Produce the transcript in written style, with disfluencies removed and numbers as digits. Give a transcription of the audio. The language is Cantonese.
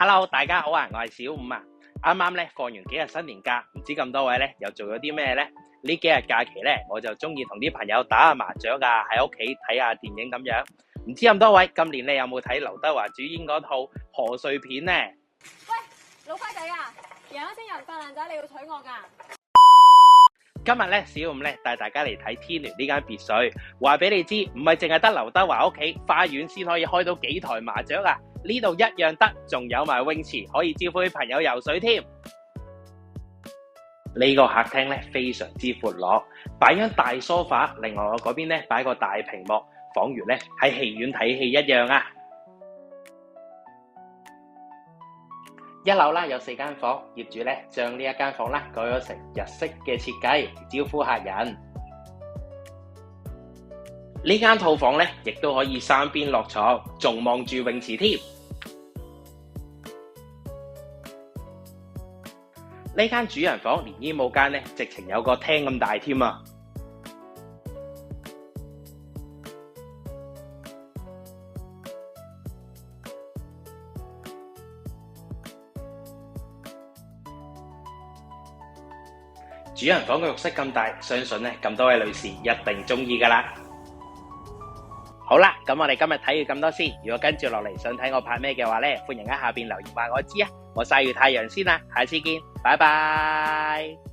Hello，大家好啊，我係小五啊。啱啱咧放完幾日新年假，唔知咁多位咧又做咗啲咩咧？呢幾日假期咧，我就中意同啲朋友打下麻雀啊，喺屋企睇下電影咁樣。唔知咁多位今年你有冇睇劉德華主演嗰套賀歲片呢？喂，老乖仔啊，贏咗先人發爛仔，你要娶我㗎？今日咧，小五咧帶大家嚟睇天聯呢間別墅。話俾你知，唔係淨係得劉德華屋企花園先可以開到幾台麻雀啊！呢度一樣得，仲有埋泳池可以招呼啲朋友游水添。呢個客廳咧非常之闊落，擺張大梳化，另外我嗰邊咧擺個大屏幕，仿如咧喺戲院睇戲一樣啊！一樓啦有4間房，業主咧將呢一間房啦改咗成日式嘅設計，招呼客人。呢間套房咧亦都可以3邊落床，仲望住泳池添。呢間主人房連衣帽間咧，直情有個廳咁大添啊！主人房嘅浴室咁大，相信咧咁多位女士一定中意噶啦。好啦，咁我哋今日睇完咁多先。如果跟住落嚟想睇我拍咩嘅話咧，歡迎喺下邊留言話我知啊。我曬完太陽先啦，下次見，拜拜。